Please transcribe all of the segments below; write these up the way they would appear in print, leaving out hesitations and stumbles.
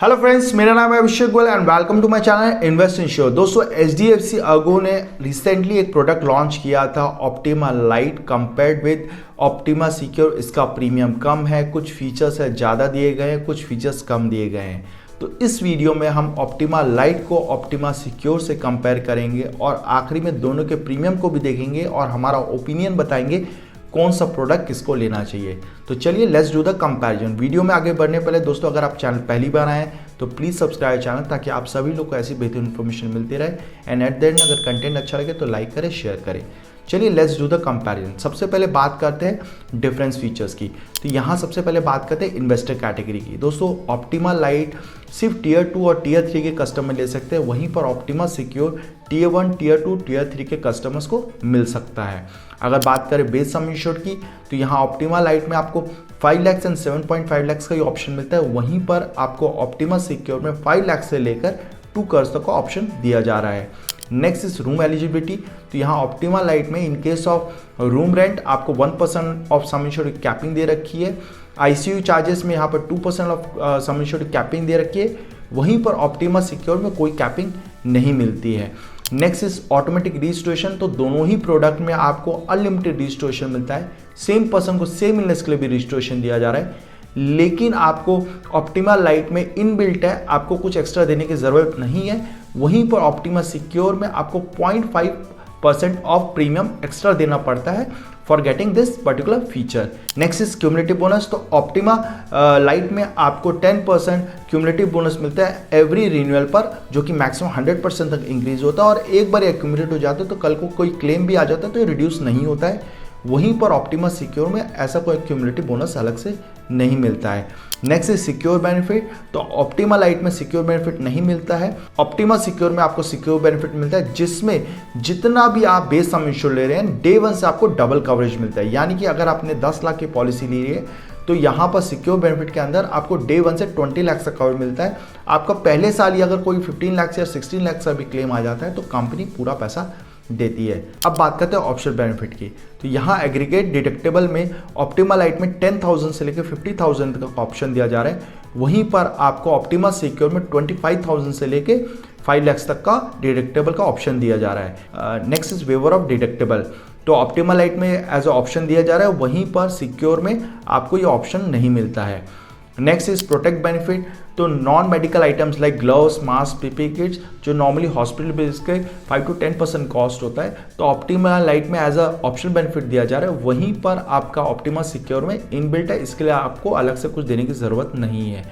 Hello friends, मेरा नाम है Abhishek Goyal and welcome to my channel invest in sure. दोस्तों, HDFC अर्गो ने रिसेंटली एक प्रोडक्ट लॉन्च किया था Optima Lite compared with Optima Secure. इसका प्रीमियम कम है, कुछ फीचर्स है ज़्यादा दिए गए हैं, कुछ फीचर्स कम दिए गए हैं। तो इस वीडियो में हम ऑप्टिमा लाइट को ऑप्टिमा सिक्योर से कंपेयर करेंगे और आखिरी में दोनों के प्रीमियम को भी देखेंगे और हमारा ओपिनियन बताएंगे कौन सा प्रोडक्ट किसको लेना चाहिए। तो चलिए let's do the comparison. Video में आगे बढ़ने पहले दोस्तों, अगर आप चैनल पहली बार आए तो प्लीज़ सब्सक्राइब चैनल, ताकि आप सभी लोग को ऐसी बेहतरीन इन्फॉर्मेशन मिलती रहे। एंड एट द एंड अगर कंटेंट अच्छा लगे तो लाइक करें, शेयर करें। चलिए लेट्स डू द कंपैरिजन। सबसे पहले बात करते हैं डिफरेंस फीचर्स की। तो यहाँ सबसे पहले बात करते हैं इन्वेस्टर कैटेगरी की। दोस्तों, ऑप्टिमा लाइट सिर्फ टियर 2 और टियर 3 के कस्टमर ले सकते हैं, वहीं पर Optima Secure tier 1, tier 2, tier 3 के कस्टमर्स को मिल सकता है। अगर बात करें बेस सम इंश्योर्ड की, तो यहाँ ऑप्टिमा लाइट में आपको 5 लाख एंड 7.5 लाख का ही ऑप्शन मिलता है, वहीं पर आपको ऑप्टिमा सिक्योर में 5 लाख से लेकर 2 करोड़ तक का ऑप्शन दिया जा रहा है। Next is room eligibility. तो यहाँ ऑप्टिमा लाइट में in case of room rent आपको 1% ऑफ सम इंश्योर्ड कैपिंग दे रखी है। ICU चार्जेस में यहाँ पर 2% ऑफ सम इंश्योर्ड कैपिंग दे रखी है, वहीं पर ऑप्टिमा सिक्योर में कोई कैपिंग नहीं मिलती है। Next is automatic registration. तो दोनों ही प्रोडक्ट में आपको अनलिमिटेड रजिस्ट्रेशन मिलता है, सेम पर्सन को सेम इलनेस के लिए भी रजिस्ट्रेशन दिया जा रहा है। लेकिन आपको ऑप्टिमा लाइट में इनबिल्ट है, आपको कुछ एक्स्ट्रा देने की ज़रूरत नहीं है। वहीं पर ऑप्टिमा सिक्योर में आपको 0.5% ऑफ प्रीमियम एक्स्ट्रा देना पड़ता है for getting this particular feature. Next is cumulative bonus. तो ऑप्टिमा लाइट में आपको 10% क्यूमुलेटिव बोनस मिलता है एवरी रिन्यूअल पर, जो कि मैक्सिमम 100% तक इंक्रीज होता है। और एक बार एक्यूमुलेट हो जाता है तो कल को कोई क्लेम भी आ जाता है तो ये रिड्यूस नहीं होता है। वहीं पर ऑप्टिमा सिक्योर में ऐसा कोई क्यूमुलेटिव बोनस अलग से नहीं मिलता है। Next is secure benefit. तो ऑप्टिमा लाइट में सिक्योर बेनिफिट नहीं मिलता है। ऑप्टिमा सिक्योर में आपको सिक्योर बेनिफिट मिलता है, जिसमें जितना भी आप बेस सम इंश्योर ले रहे हैं, डे 1 से आपको डबल कवरेज मिलता है। यानी कि अगर आपने 10 लाख की पॉलिसी ली है तो यहाँ पर सिक्योर बेनिफिट के अंदर आपको डे 1 से 20 लाख तक कवर मिलता है। आपका पहले साल ही अगर कोई 15 लाख या 16 लाख का भी क्लेम आ जाता है तो कंपनी पूरा पैसा देती है। अब बात करते हैं ऑप्शनल बेनिफिट की। तो यहाँ एग्रीगेट डिडक्टेबल में ऑप्टिमा लाइट में 10,000 से लेकर 50,000 तक का ऑप्शन दिया जा रहा है, वहीं पर आपको ऑप्टिमा सिक्योर में 25,000 से लेकर 5 लाख तक का डिडक्टेबल का ऑप्शन दिया जा रहा है। Next is waiver of deductible. तो ऑप्टिमा लाइट में एज ऑप्शन दिया जा रहा है, वहीं पर सिक्योर में आपको ये ऑप्शन नहीं मिलता है। Next is protect benefit. तो non medical items like gloves, mask, PP kits, जो नॉर्मली हॉस्पिटल बेस के 5 to 10% कॉस्ट होता है, तो ऑप्टिमा लाइट में एज अ ऑप्शनल बेनिफिट दिया जा रहा है। वहीं पर आपका ऑप्टिमा सिक्योर में इनबिल्ट है, इसके लिए आपको अलग से कुछ देने की ज़रूरत नहीं है।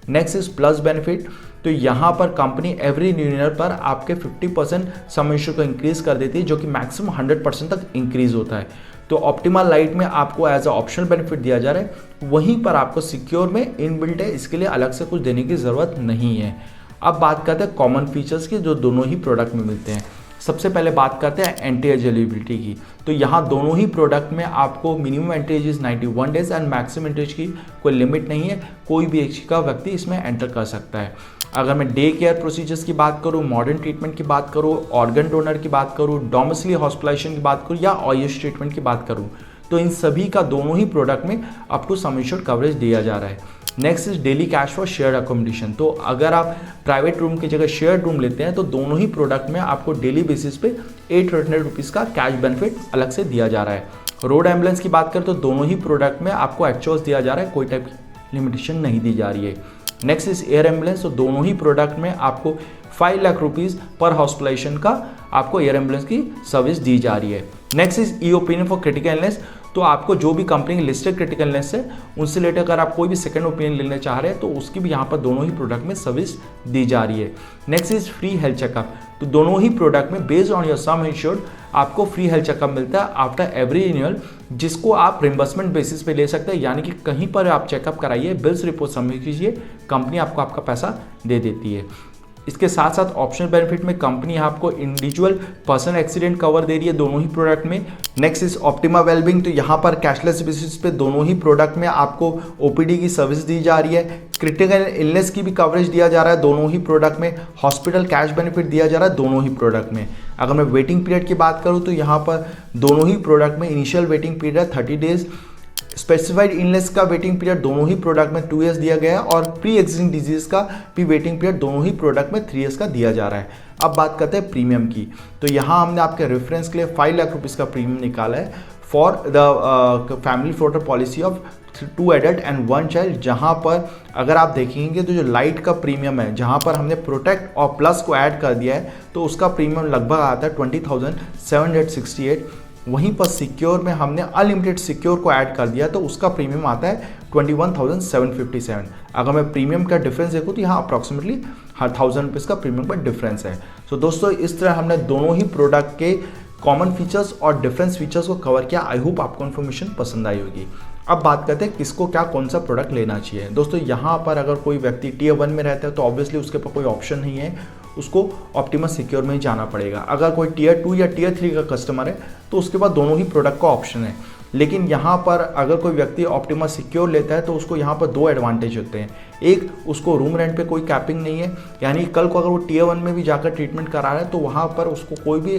Next is plus benefit. तो यहाँ पर कंपनी एवरी रिन्यूअल पर आपके 50% सम इंश्योर को इंक्रीज कर देती है, जो कि मैक्सिमम 100% तक इंक्रीज होता है। तो ऑप्टिमा लाइट में आपको एज अ ऑप्शनल बेनिफिट दिया जा रहा है, वहीं पर आपको सिक्योर में इनबिल्ट है, इसके लिए अलग से कुछ देने की ज़रूरत नहीं है। अब बात करते हैं कॉमन फीचर्स की जो दोनों ही प्रोडक्ट में मिलते हैं। सबसे पहले बात करते हैं एंटी एज एलिजिबिलिटी की। तो यहाँ दोनों ही प्रोडक्ट में आपको minimum entry age 91 days and maximum entry age की कोई लिमिट नहीं है, कोई भी एज का व्यक्ति इसमें एंटर कर सकता है। अगर मैं डे केयर प्रोसीजर्स की बात करूँ, मॉडर्न ट्रीटमेंट की बात करूँ, ऑर्गन डोनर की बात करूँ, डोमिसिलियरी हॉस्पिटलाइजेशन की बात करूँ या आयुष ट्रीटमेंट की बात करूँ, तो इन सभी का दोनों ही प्रोडक्ट में up to sum insured coverage दिया जा रहा है। Next is daily cash for shared accommodation. तो अगर आप प्राइवेट रूम की जगह शेयर्ड रूम लेते हैं तो दोनों ही प्रोडक्ट में आपको डेली बेसिस पे 800 रुपीज़ का कैश बेनिफिट अलग से दिया जा रहा है। रोड एम्बुलेंस की बात करें तो दोनों ही प्रोडक्ट में आपको एक्चुअल्स दिया जा रहा है, कोई टाइप की लिमिटेशन नहीं दी जा रही है। Next is air ambulance. तो दोनों ही प्रोडक्ट में आपको 5 लाख रुपीज़ पर हॉस्पिटलाइजेशन का आपको एयर एम्बुलेंस की सर्विस दी जा रही है। Next is E opinion for critical illness. तो आपको जो भी कंपनी लिस्टेड क्रिटिकल इलनेस है उनसे रिलेटेड अगर आप कोई भी सेकंड ओपिनियन लेना चाह रहे हैं तो उसकी भी यहाँ पर दोनों ही प्रोडक्ट में सर्विस दी जा रही है। Next is free health checkup. तो दोनों ही प्रोडक्ट में based on your some insured आपको फ्री हेल्थ चेकअप मिलता है आफ्टर एवरी रिन्यूअल, जिसको आप रिम्बर्समेंट बेसिस पे ले सकते हैं। यानी कि कहीं पर आप चेकअप कराइए, बिल्स रिपोर्ट सबमिट कीजिए, कंपनी आपको आपका पैसा दे देती है। इसके साथ साथ ऑप्शनल बेनिफिट में कंपनी आपको इंडिविजुअल पर्सनल एक्सीडेंट कवर दे रही है दोनों ही प्रोडक्ट में। Next is optima wellbeing. तो यहाँ पर कैशलेस बेसिस पे दोनों ही प्रोडक्ट में आपको OPD की सर्विस दी जा रही है, क्रिटिकल इलनेस की भी कवरेज दिया जा रहा है दोनों ही प्रोडक्ट में, हॉस्पिटल कैश बेनिफिट दिया जा रहा है दोनों ही प्रोडक्ट में। अगर मैं वेटिंग पीरियड की बात करूँ तो यहाँ पर दोनों ही प्रोडक्ट में initial waiting period 30 days, specified illness का वेटिंग पीरियड दोनों ही प्रोडक्ट में 2 ईयर्स दिया गया है और प्री एग्जिस्टिंग डिजीज का भी वेटिंग पीरियड दोनों ही प्रोडक्ट में 3 ईयर्स का दिया जा रहा है। अब बात करते हैं प्रीमियम की। तो यहाँ हमने आपके रेफरेंस के लिए 5 लाख रुपीज़ का प्रीमियम निकाला है for the family floater policy of 2 adult and 1 child, जहाँ पर अगर आप देखेंगे तो जो लाइट का प्रीमियम है, जहाँ पर हमने प्रोटेक्ट और प्लस को ऐड कर दिया है, तो उसका प्रीमियम लगभग आता है 20,768। वहीं पर सिक्योर में हमने अनलिमिटेड सिक्योर को ऐड कर दिया तो उसका प्रीमियम आता है 21,757। अगर मैं प्रीमियम का डिफरेंस देखूँ तो यहाँ अप्रॉक्सीमेटली 1,000 रुपीज़ का प्रीमियम का डिफरेंस है। सो दोस्तों इस तरह हमने दोनों ही प्रोडक्ट के कॉमन फीचर्स और डिफरेंस फीचर्स को कवर किया। आई होप आपको इन्फॉर्मेशन पसंद आई होगी। अब बात करते हैं किसको क्या कौन सा प्रोडक्ट लेना चाहिए। दोस्तों यहाँ पर अगर कोई व्यक्ति टियर 1 में रहता है तो ऑब्वियसली उसके पास कोई ऑप्शन नहीं है, उसको ऑप्टिमस सिक्योर में ही जाना पड़ेगा। अगर कोई टियर 2 या टियर 3 का कस्टमर है तो उसके पास दोनों ही प्रोडक्ट का ऑप्शन है। लेकिन यहाँ पर अगर कोई व्यक्ति ऑप्टिमस सिक्योर लेता है तो उसको यहाँ पर 2 एडवांटेज होते हैं। एक, उसको रूम रेंट पे कोई कैपिंग नहीं है, यानी कल को अगर वो टियर 1 में भी जाकर ट्रीटमेंट करा रहा है तो वहाँ पर उसको कोई भी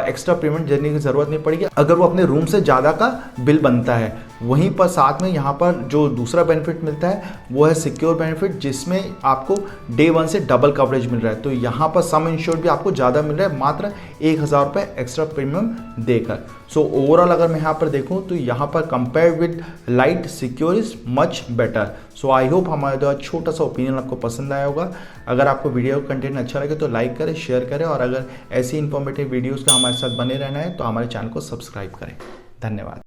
एक्स्ट्रा पेमेंट देने की ज़रूरत नहीं पड़ेगी अगर वो अपने रूम से ज़्यादा का बिल बनता है। वहीं पर साथ में यहाँ पर जो दूसरा बेनिफिट मिलता है वो है सिक्योर बेनिफिट, जिसमें आपको डे 1 से डबल कवरेज मिल रहा है। तो यहाँ पर सम इंश्योर भी आपको ज़्यादा मिल रहा है मात्र 1,000 रुपये एक्स्ट्रा प्रीमियम देकर। सो ओवरऑल अगर मैं यहाँ पर देखूँ तो यहाँ पर compare with light secure is much better. So I hope हमारे द्वारा छोटा सा ओपिनियन आपको पसंद आया होगा। अगर आपको वीडियो कंटेंट अच्छा लगे तो लाइक करें, शेयर करें, और अगर ऐसी इन्फॉर्मेटिव वीडियोज़ का हमारे साथ बने रहना है तो हमारे चैनल को सब्सक्राइब करें। धन्यवाद।